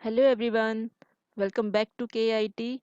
Hello everyone, welcome back to KIT.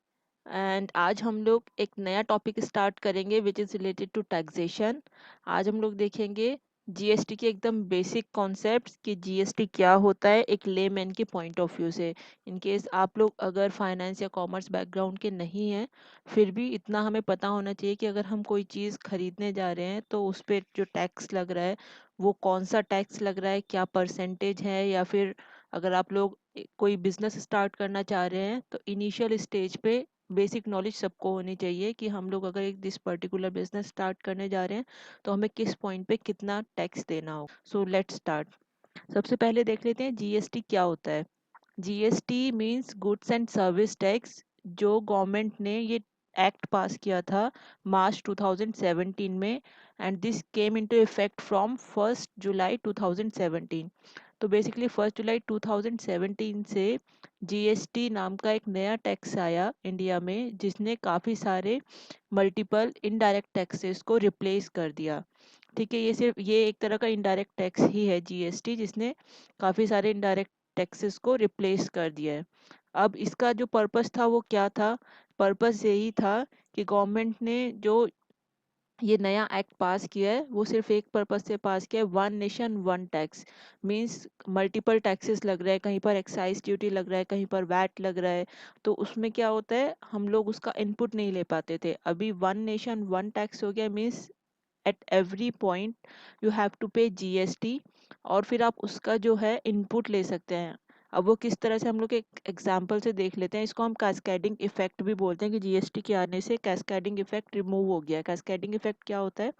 And आज हम लोग एक नया टॉपिक स्टार्ट करेंगे which is related to taxation. आज हम लोग देखेंगे जीएसटी के एकदम बेसिक कॉन्सेप्ट्स कि जीएसटी क्या होता है एक लेमैन के पॉइंट ऑफ व्यू से। इन केस आप लोग अगर फाइनेंस या कॉमर्स बैकग्राउंड के नहीं हैं, फिर भी इतना हमें पता होना चाहिए कि अगर हम कोई चीज़ खरीदने जा रहे हैं तो उस पर जो टैक्स लग रहा है वो कौन सा टैक्स लग रहा है, क्या परसेंटेज है, या फिर अगर आप लोग कोई बिजनेस स्टार्ट करना चाह रहे हैं तो इनिशियल स्टेज पे बेसिक नॉलेज सबको होनी चाहिए कि हम लोग अगर एक दिस पर्टिकुलर बिजनेस स्टार्ट करने जा रहे हैं तो हमें किस पॉइंट पे कितना टैक्स देना हो। So let's start. सबसे पहले देख लेते हैं जीएसटी क्या होता है। GST means goods and service tax. जो गवर्नमेंट ने ये एक्ट पास किया था मार्च 2017 में, and this came into effect from 1 जुलाई 2017। तो बेसिकली 1 जुलाई 2017 से जीएसटी नाम का एक नया टैक्स आया इंडिया में, जिसने काफ़ी सारे मल्टीपल इनडायरेक्ट टैक्सेस को रिप्लेस कर दिया। ठीक है, ये एक तरह का इनडायरेक्ट टैक्स ही है जीएसटी, जिसने काफ़ी सारे इनडायरेक्ट टैक्सेस को रिप्लेस कर दिया है। अब इसका जो पर्पस था वो क्या था? पर्पस यही था कि गवर्नमेंट ने जो ये नया एक्ट पास किया है वो सिर्फ एक पर्पस से पास किया है, one nation one tax. Means multiple taxes लग रहा है, कहीं पर एक्साइज ड्यूटी लग रहा है, कहीं पर वैट लग रहा है। तो उसमें क्या होता है, हम लोग उसका इनपुट नहीं ले पाते थे। अभी वन नेशन वन टैक्स हो गया, means at every point you have to pay GST, और फिर आप उसका जो है इनपुट ले सकते हैं। अब वो किस तरह से, हम लोग एक एग्जांपल से देख लेते हैं। इसको हम कैस्केडिंग इफेक्ट भी बोलते हैं कि जीएसटी के आने से कैस्केडिंग इफेक्ट रिमूव हो गया। कैस्केडिंग इफेक्ट क्या होता है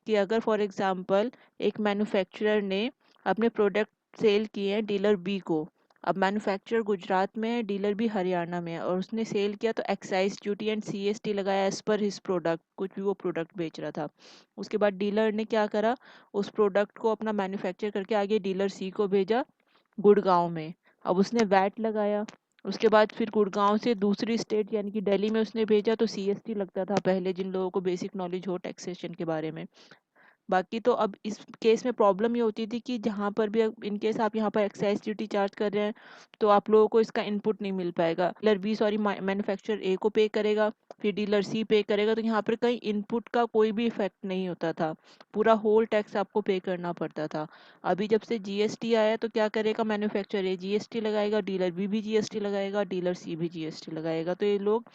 कि अगर फॉर एग्जांपल एक मैन्युफैक्चरर ने अपने प्रोडक्ट सेल किए हैं डीलर बी को। अब मैन्युफैक्चरर गुजरात में है, डीलर भी हरियाणा में है, और उसने सेल किया तो एक्साइज ड्यूटी एंड सीएसटी लगाया एज पर हिज प्रोडक्ट, कुछ भी वो प्रोडक्ट बेच रहा था। उसके बाद डीलर ने क्या करा, उस प्रोडक्ट को अपना मैन्युफैक्चर करके आगे डीलर सी को भेजा गुड़गांव में। अब उसने वैट लगाया। उसके बाद फिर गुड़गांव से दूसरी स्टेट यानी कि दिल्ली में उसने भेजा तो सीएसटी लगता था पहले, जिन लोगों को बेसिक नॉलेज हो टैक्सेशन के बारे में। बाकी तो अब इस केस में प्रॉब्लम ये होती थी कि जहाँ पर भी इन केस आप यहाँ पर एक्साइज ड्यूटी चार्ज कर रहे हैं तो आप लोगों को इसका इनपुट नहीं मिल पाएगा। डीलर बी, सॉरी, मैन्युफैक्चरर ए को पे करेगा, फिर डीलर सी पे करेगा, तो यहाँ पर कहीं इनपुट का कोई भी इफेक्ट नहीं होता था। पूरा होल टैक्स आपको पे करना पड़ता था। अभी जब से जीएसटी आया तो क्या करेगा, मैन्युफैक्चरर ए जीएसटी लगाएगा, डीलर बी भी जीएसटी लगाएगा, डीलर सी भी जीएसटी लगाएगा। तो ये लोग,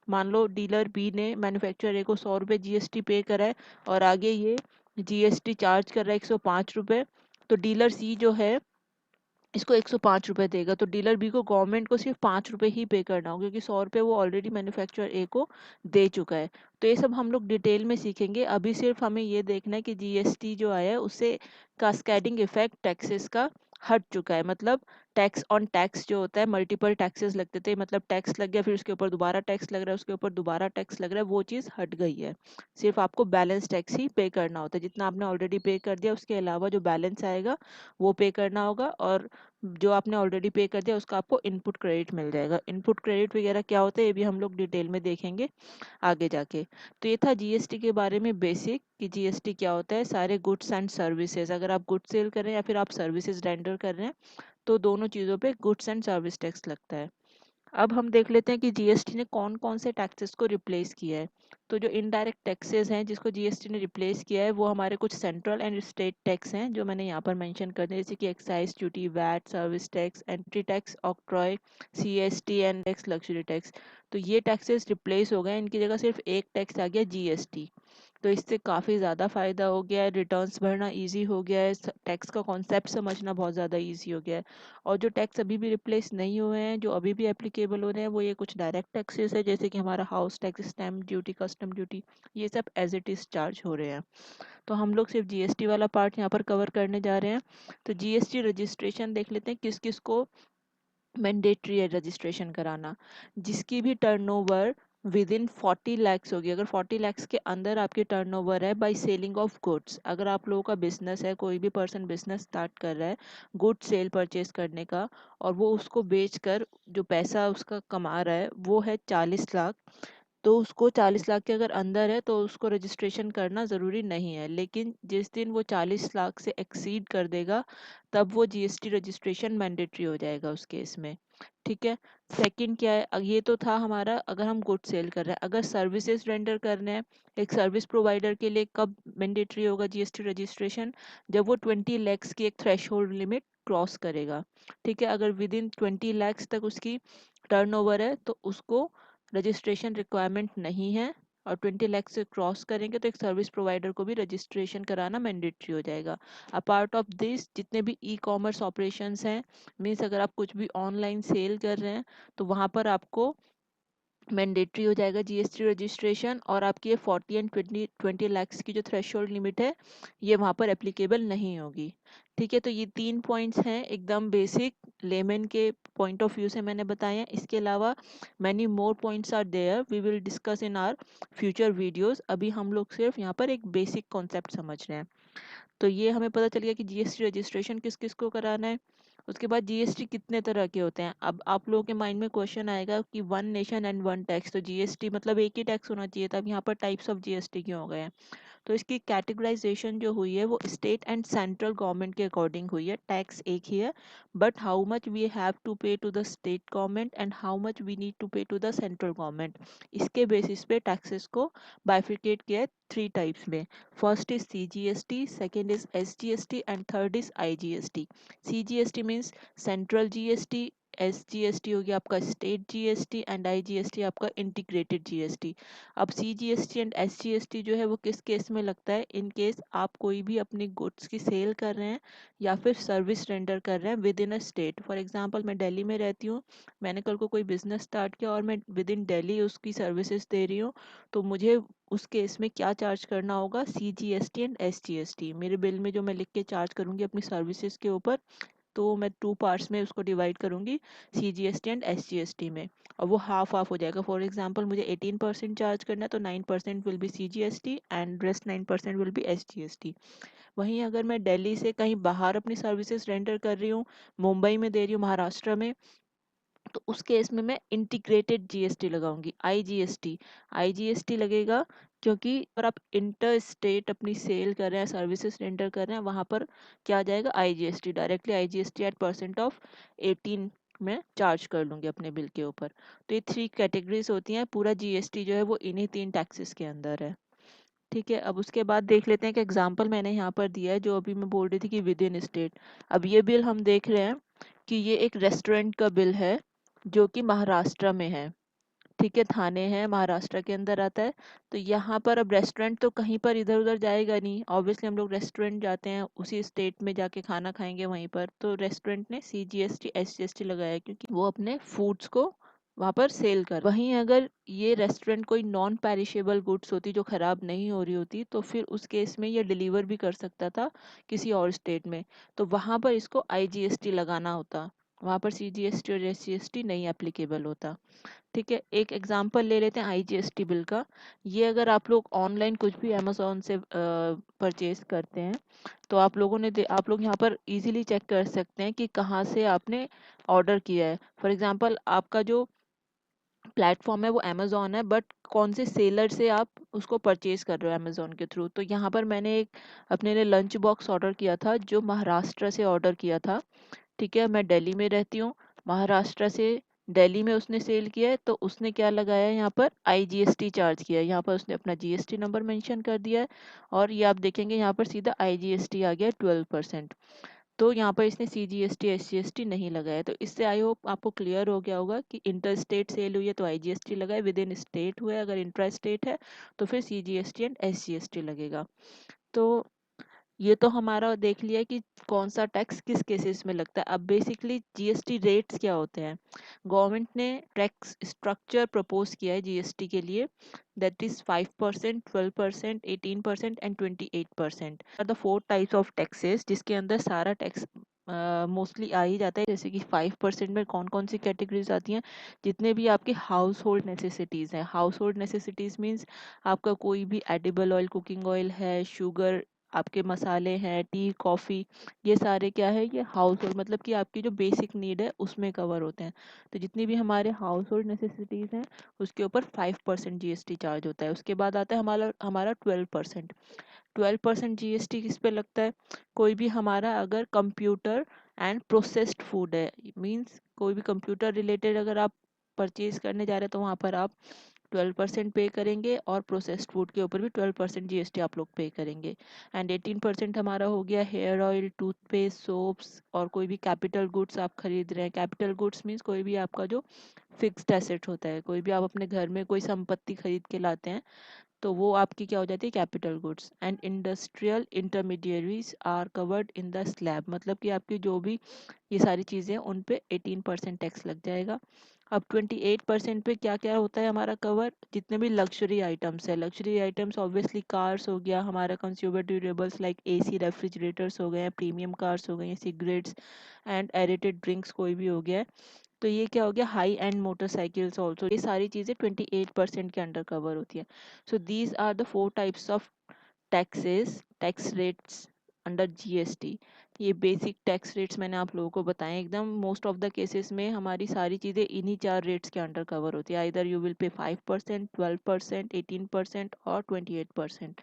मान लो डीलर बी ने मैन्युफैक्चरर ए को 100 रुपये जीएसटी पे करा है और आगे ये जीएसटी चार्ज कर रहा है 105 रुपये, तो डीलर सी जो है इसको 105 रुपये देगा। तो डीलर बी को गवर्नमेंट को सिर्फ 5 रुपये ही पे करना होगा, क्योंकि 100 रुपये वो ऑलरेडी मैन्युफैक्चरर ए को दे चुका है। तो ये सब हम लोग डिटेल में सीखेंगे। अभी सिर्फ हमें ये देखना है कि जीएसटी जो आया है उससे कास्केडिंग इफेक्ट टैक्सेस का हट चुका है। मतलब टैक्स ऑन टैक्स जो होता है, मल्टीपल टैक्सेस लगते थे, मतलब टैक्स लग गया फिर उसके ऊपर दोबारा टैक्स लग रहा है, उसके ऊपर दोबारा टैक्स लग रहा है, वो चीज़ हट गई है। सिर्फ आपको बैलेंस टैक्स ही पे करना होता है। जितना आपने ऑलरेडी पे कर दिया उसके अलावा जो बैलेंस आएगा वो पे करना होगा, और जो आपने ऑलरेडी पे कर दिया उसका आपको इनपुट क्रेडिट मिल जाएगा। इनपुट क्रेडिट वगैरह क्या होता है ये भी हम लोग डिटेल में देखेंगे आगे जाके। तो ये था जीएसटी के बारे में बेसिक कि जीएसटी क्या होता है। सारे गुड्स एंड सर्विसेज, अगर आप गुड्स सेल कर रहे हैं या फिर आप सर्विसेज रेंडर कर रहे हैं तो दोनों चीज़ों पे गुड्स एंड सर्विस टैक्स लगता है। अब हम देख लेते हैं कि जीएसटी ने कौन कौन से टैक्सेस को रिप्लेस किया है। तो जो इनडायरेक्ट टैक्सेस हैं जिसको जीएसटी ने रिप्लेस किया है वो हमारे कुछ सेंट्रल एंड स्टेट टैक्स हैं जो मैंने यहाँ पर मेंशन कर दिए, जैसे कि excise duty, VAT, service tax, entry tax, octroi, CST and tax, luxury tax. तो ये टैक्सेस रिप्लेस हो गए, इनकी जगह सिर्फ एक टैक्स आ गया जीएसटी। तो इससे काफ़ी ज़्यादा फ़ायदा हो गया है, रिटर्न्स भरना इजी हो गया है, टैक्स का कॉन्सेप्ट समझना बहुत ज़्यादा इजी हो गया है। और जो टैक्स अभी भी रिप्लेस नहीं हुए हैं, जो अभी भी एप्लीकेबल हो रहे हैं, वो ये कुछ डायरेक्ट टैक्सेस है, जैसे कि हमारा house tax, stamp duty, custom duty, ये सब एज इट इज़ चार्ज हो रहे हैं। तो हम लोग सिर्फ जीएसटी वाला पार्ट यहाँ पर कवर करने जा रहे हैं। तो जीएसटी रजिस्ट्रेशन देख लेते हैं किस किस को मैंडेटरी है रजिस्ट्रेशन कराना। जिसकी भी टर्नओवर विद इन 40 lakhs होगी, अगर 40 lakhs के अंदर आपकी टर्नओवर है बाय सेलिंग ऑफ गुड्स, अगर आप लोगों का बिजनेस है, कोई भी पर्सन बिजनेस स्टार्ट कर रहा है गुड सेल परचेज करने का, और वो उसको बेचकर जो पैसा उसका कमा रहा है वो है 40 लाख, तो उसको 40 लाख के अगर अंदर है तो उसको रजिस्ट्रेशन करना ज़रूरी नहीं है, लेकिन जिस दिन वो 40 लाख से एक्सीड कर देगा तब वो जीएसटी रजिस्ट्रेशन मैंडेटरी हो जाएगा उस केस में। ठीक है। सेकंड क्या है, ये तो था हमारा अगर हम गुड सेल कर रहे हैं। अगर सर्विसेज रेंडर कर रहे हैं, एक सर्विस प्रोवाइडर के लिए कब मैंडेटरी होगा जीएसटी रजिस्ट्रेशन? जब वो 20 lakhs की एक थ्रेश लिमिट क्रॉस करेगा। ठीक है। अगर विद इन 20 lakhs तक उसकी टर्नओवर है तो उसको रजिस्ट्रेशन रिक्वायरमेंट नहीं है, और 20 लाख से क्रॉस करेंगे तो एक सर्विस प्रोवाइडर को भी रजिस्ट्रेशन कराना मैंडेटरी हो जाएगा। अपार्ट ऑफ दिस जितने भी ई कॉमर्स ऑपरेशंस हैं, मीन्स अगर आप कुछ भी ऑनलाइन सेल कर रहे हैं तो वहाँ पर आपको मैंडेटरी हो जाएगा जीएसटी रजिस्ट्रेशन, और आपकी ये 40 एंड 20 लाख्स की जो थ्रेशोल्ड लिमिट है ये वहाँ पर एप्लीकेबल नहीं होगी। ठीक है। तो ये 3 पॉइंट्स हैं एकदम बेसिक लेमन के पॉइंट ऑफ व्यू से मैंने बताए हैं। इसके अलावा many more points are there, we will discuss in our future videos. अभी हम लोग सिर्फ यहाँ पर एक बेसिक कॉन्सेप्ट समझ रहे हैं। तो ये हमें पता चल गया कि जीएसटी रजिस्ट्रेशन किस किस को कराना है। उसके बाद जीएसटी कितने तरह के होते हैं। अब आप लोगों के माइंड में क्वेश्चन आएगा कि one nation and one tax, तो जीएसटी मतलब एक ही टैक्स होना चाहिए था, अब यहाँ पर टाइप्स ऑफ जीएसटी क्यों हो गए हैं? तो इसकी कैटेगराइजेशन जो हुई है वो स्टेट एंड सेंट्रल गवर्नमेंट के अकॉर्डिंग हुई है। टैक्स एक ही है, but how much we have to pay to the state government and how much we need to pay to the central government, इसके बेसिस पे टैक्सेस को बाइफिकेट किया है 3 टाइप्स में। First is CGST, second is SGST and third is IGST. CGST means central GST, SGST हो गया आपका state GST, and IGST आपका इंटीग्रेटेड जीएसटी। अब सीजीएसटी एंड एसजीएसटी जो है वो किस केस में लगता है? इन केस आप कोई भी अपनी गुड्स की सेल कर रहे हैं या फिर सर्विस रेंडर कर रहे हैं with in a state. For example मैं दिल्ली में रहती हूँ, मैंने कल को कोई बिजनेस स्टार्ट किया और मैं विद इन दिल्ली उसकी सर्विसेज दे रही हूँ, तो मुझे उस केस में क्या चार्ज करना होगा? CGST and SGST. मेरे बिल में जो मैं लिख के चार्ज करूंगी अपनी सर्विसेज के ऊपर, तो मैं 2 पार्ट्स में उसको डिवाइड करूंगी, सीजीएसटी एंड एसजीएसटी में, और वो हाफ हाफ हो जाएगा। फॉर एग्जांपल मुझे 18% चार्ज करना है तो 9% will be CGST and rest 9% will be SGST. वहीं अगर मैं दिल्ली से कहीं बाहर अपनी सर्विसेज रेंडर कर रही हूँ, मुंबई में दे रही हूँ, महाराष्ट्र में, तो उस केस में मैं इंटीग्रेटेड जीएसटी लगाऊंगी, आईजीएसटी। आईजीएसटी लगेगा क्योंकि अगर आप इंटर स्टेट अपनी सेल कर रहे हैं, सर्विसेज रेंडर कर रहे हैं, वहां पर क्या आ जाएगा? IGST, directly IGST at percent of 18 में चार्ज कर लूंगी अपने बिल के ऊपर। तो ये 3 कैटेगरीज होती हैं, पूरा जीएसटी जो है वो इन्हीं 3 टैक्सेस के अंदर है। ठीक है। अब उसके बाद देख लेते हैं कि एग्जाम्पल मैंने यहाँ पर दिया है जो अभी मैं बोल रही थी कि विद इन स्टेट। अब ये बिल हम देख रहे हैं कि ये एक रेस्टोरेंट का बिल है जो कि महाराष्ट्र में है। ठीक है। थाने है, महाराष्ट्र के अंदर आता है। तो यहाँ पर अब रेस्टोरेंट तो कहीं पर इधर उधर जाएगा नहीं, ऑब्वियसली हम लोग रेस्टोरेंट जाते हैं उसी स्टेट में जाके खाना खाएंगे वहीं पर, तो रेस्टोरेंट ने सीजीएसटी एसजीएसटी लगाया क्योंकि वो अपने फूड्स को वहाँ पर सेल कर। वहीं अगर ये रेस्टोरेंट कोई नॉन पेरिशेबल गुड्स होती जो खराब नहीं हो रही होती, तो फिर उस केस में ये डिलीवर भी कर सकता था किसी और स्टेट में, तो वहाँ पर इसको आईजीएसटी लगाना होता, वहाँ पर सीजीएसटी और एसजीएसटी नहीं एप्लीकेबल होता। ठीक है। एक एग्जांपल ले लेते हैं आईजीएसटी बिल का। ये अगर आप लोग ऑनलाइन कुछ भी अमेजोन से परचेज करते हैं तो आप लोग यहाँ पर इजीली चेक कर सकते हैं कि कहाँ से आपने ऑर्डर किया है। फॉर एग्जांपल आपका जो प्लेटफॉर्म है वो अमेजोन है, बट कौन से सेलर से आप उसको परचेज कर रहे हो अमेजोन के थ्रू। तो यहाँ पर मैंने एक अपने लिए लंच बॉक्स ऑर्डर किया था जो महाराष्ट्र से ऑर्डर किया था। ठीक है। मैं दिल्ली में रहती हूँ, महाराष्ट्र से दिल्ली में उसने सेल किया है, तो उसने क्या लगाया है यहाँ पर? आईजीएसटी चार्ज किया है। यहाँ पर उसने अपना जीएसटी नंबर मेंशन कर दिया है, और ये आप देखेंगे यहाँ पर सीधा आईजीएसटी आ गया 12%। तो यहाँ पर इसने सीजीएसटी एसजीएसटी नहीं लगाया। तो इससे आई होप आपको क्लियर हो गया होगा कि इंटर स्टेट सेल हुई है तो आईजीएसटी लगाए, विद इन स्टेट हुआ है अगर इंट्रा स्टेट है तो फिर सीजीएसटी एंड एसजीएसटी लगेगा। तो ये तो हमारा देख लिया कि कौन सा टैक्स किस केसेस में लगता है। अब बेसिकली जीएसटी रेट्स क्या होते हैं? गवर्नमेंट ने टैक्स स्ट्रक्चर प्रपोज किया है जीएसटी के लिए, that is 5%, 12%, 18% and 28%। Are the 4 types of taxes जिसके अंदर सारा टैक्स मोस्टली आ ही जाता है। जैसे कि 5% में कौन कौन सी कैटेगरीज आती हैं? जितने भी आपके हाउस होल्ड नेसेसिटीज़ हैं, हाउस होल्ड नेसेसिटीज़ मीन्स आपका कोई भी एडिबल ऑयल, कुकिंग ऑयल है, शुगर आपके मसाले हैं, टी कॉफ़ी, ये सारे क्या है, ये हाउस होल्ड मतलब कि आपकी जो बेसिक नीड है उसमें कवर होते हैं। तो जितनी भी हमारे हाउस होल्ड नेसेसिटीज़ हैं उसके ऊपर 5% जीएसटी चार्ज होता है। उसके बाद आता है हमारा हमारा 12%। 12% जीएसटी किस पे लगता है? कोई भी हमारा अगर कंप्यूटर एंड प्रोसेस्ड फूड है, मींस कोई भी कंप्यूटर रिलेटेड अगर आप परचेज करने जा रहे हैं तो वहाँ पर आप 12% पे करेंगे, और प्रोसेस्ड फूड के ऊपर भी 12% जीएसटी आप लोग पे करेंगे। एंड 18% हमारा हो गया हेयर ऑयल, टूथपेस्ट, सोप्स, और कोई भी कैपिटल गुड्स आप खरीद रहे हैं। कैपिटल गुड्स मीन्स कोई भी आपका जो फिक्स्ड एसेट होता है, कोई भी आप अपने घर में कोई संपत्ति खरीद के लाते हैं तो वो आपकी क्या हो जाती है, capital goods. And industrial intermediaries are covered in the slab, मतलब कि आपकी जो भी ये सारी चीज़ें उन पे 18% टैक्स लग जाएगा। अब 28% पे क्या क्या होता है हमारा कवर, जितने भी लग्जरी आइटम्स है। लग्जरी आइटम्स ऑब्वियसली कार्स हो गया, हमारा consumer durables like AC, refrigerators हो गए हैं, प्रीमियम कार्स हो गए हैं, सिगरेट्स एंड एरेटेड ड्रिंक्स कोई भी हो गया है। तो ये क्या हो गया, हाई एंड मोटरसाइकिल्स ऑल्सो, ये सारी चीज़ें 28% के अंडर कवर होती है। So these are the 4 types of taxes, tax rates under GST. ये बेसिक टैक्स रेट्स मैंने आप लोगों को बताए। एकदम मोस्ट ऑफ द केसेस में हमारी सारी चीज़ें इन्हीं 4 रेट्स के अंडर कवर होती है। आइदर यू विल पे 5%, 12%, 18% और 28%।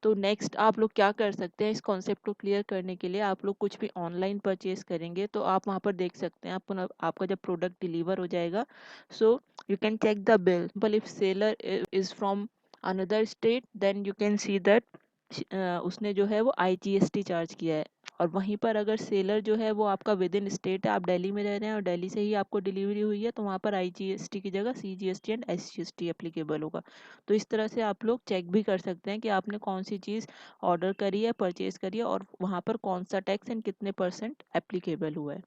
तो नेक्स्ट आप लोग क्या कर सकते हैं, इस कॉन्सेप्ट को क्लियर करने के लिए आप लोग कुछ भी ऑनलाइन परचेज करेंगे तो आप वहाँ पर देख सकते हैं, आपका जब प्रोडक्ट डिलीवर हो जाएगा, so you can check the bill. But if seller is from another state then you can see that उसने जो है वो आईजीएसटी चार्ज किया है। और वहीं पर अगर सेलर जो है वो आपका विद इन स्टेट है, आप दिल्ली में रह रहे हैं और दिल्ली से ही आपको डिलीवरी हुई है, तो वहाँ पर आईजीएसटी की जगह सीजीएसटी एंड एसजीएसटी एप्लीकेबल होगा। तो इस तरह से आप लोग चेक भी कर सकते हैं कि आपने कौन सी चीज़ ऑर्डर करी है, परचेज करी है, और वहाँ पर कौन सा टैक्स एंड कितने परसेंट एप्लीकेबल हुआ है।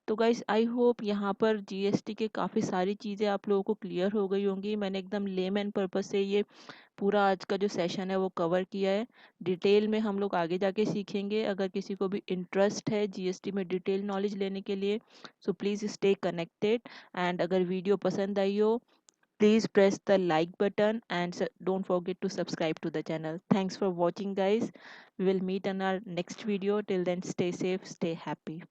तो गाइस आई होप यहाँ पर जीएसटी के काफ़ी सारी चीज़ें आप लोगों को क्लियर हो गई होंगी। मैंने एकदम लेमैन पर्पस से ये पूरा आज का जो सेशन है वो कवर किया है। डिटेल में हम लोग आगे जाके सीखेंगे। अगर किसी को भी इंटरेस्ट है जीएसटी में डिटेल नॉलेज लेने के लिए, so please stay connected. And अगर वीडियो पसंद आई हो, please press the like button and don't forget to subscribe to the channel. Thanks for watching guys. We will meet in our next video. Till then, stay safe, stay happy.